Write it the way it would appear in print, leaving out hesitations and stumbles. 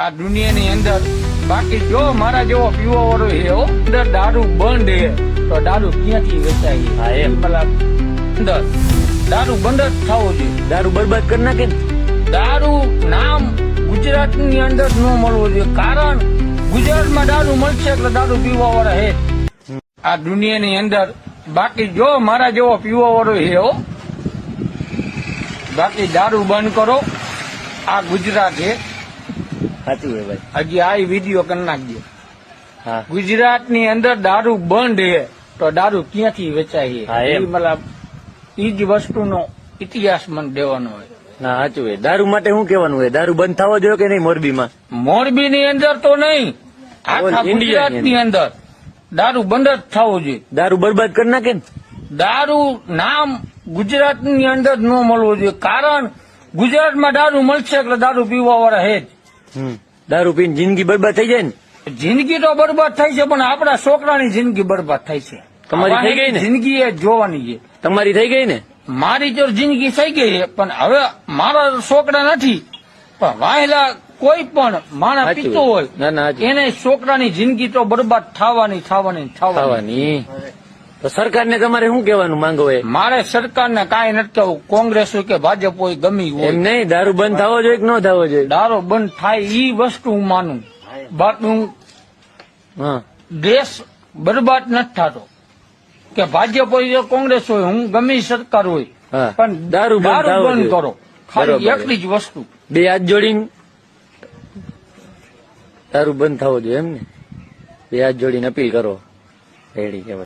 આ દુનિયાની અંદર બાકી જો મારા જેવો પીવા વાળો છે અંદર દારૂ બંધ છે તો દારૂ ક્યાંથી વેચાય? હા, એમ. પેલા અંદર દારૂ બંધ જ થવો જોઈએ. દારૂ બરબાદ કરી નાખે ને. દારૂ નામ ગુજરાતની અંદર ન મળવું જોઈએ, કારણ ગુજરાતમાં દારૂ મળશે એટલે દારૂ પીવા વાળા હે. આ દુનિયાની અંદર બાકી જો મારા જેવો પીવા વાળો છે બાકી દારૂ બંધ કરો. આ ગુજરાત છે. સાચું હે ભાઈ. હજી આ વિડીયો કરી નાખજો. હા, ગુજરાતની અંદર દારૂ બંધ છે તો દારૂ ક્યાંથી વેચાય? હા, એમ. મતલબ ઈ જ વસ્તુનો ઇતિહાસ મને દેવાનો હોય. ના સાચું હે. દારૂ માટે શું કેવાનું હોય? દારૂ બંધ થવો જોઈએ કે નહીં મોરબીમાં? મોરબીની અંદર તો નહીં, આખા ઇન્ડિયાની ગુજરાતની અંદર દારૂ બંધ જ થવો જોઈએ. દારૂ બરબાદ કરી નાખે ને. દારૂ નામ ગુજરાતની અંદર ન મળવું જોઈએ, કારણ ગુજરાતમાં દારૂ મળશે એટલે દારૂ પીવા વાળા હે જ. દારૂ પીને જિંદગી બરબાદ થઈ જાય ને. જિંદગી તો બરબાદ થાય છે, પણ આપણા છોકરાની જિંદગી બરબાદ થાય છે. તમારી થઈ ગઈ ને? જિંદગી એ જોવાની છે. તમારી થઈ ગઈ ને? મારી તો જિંદગી થઈ ગઈ છે, પણ હવે મારા છોકરા નથી. પણ વાહેલા કોઈ પણ માણસ સાચું. પીતો હોય ના ના સાચું. એને છોકરાની જિંદગી તો બરબાદ થવાની. ખાવાની. તો સરકારને તમારે શું કહેવાનું માંગો હોય? મારે સરકારને કાંઈ નથી કહેવું, કોંગ્રેસ હોય કે ભાજપ હોય, ગમી એમ હોય. નહીં, દારૂ બંધ થવો જોઈએ કે ન થવો જોઈએ? દારૂ બંધ થાય ઈ વસ્તુ હું માનું, બાકી હું હા, દેશ બરબાદ નથી થતો. કે ભાજપ હોય કે કોંગ્રેસ હોય, હું ગમે સરકાર હોય, હા. પણ દારૂ બંધ થવો બંધ જોઈએ. કરો. ખાલી બરોબર. એટલી જ વસ્તુ. બે હાથ જોડીને દારૂ બંધ થવો જોઈએ એમ ને? બે હાથ જોડીને અપીલ કરો. રેડી કહેવાય.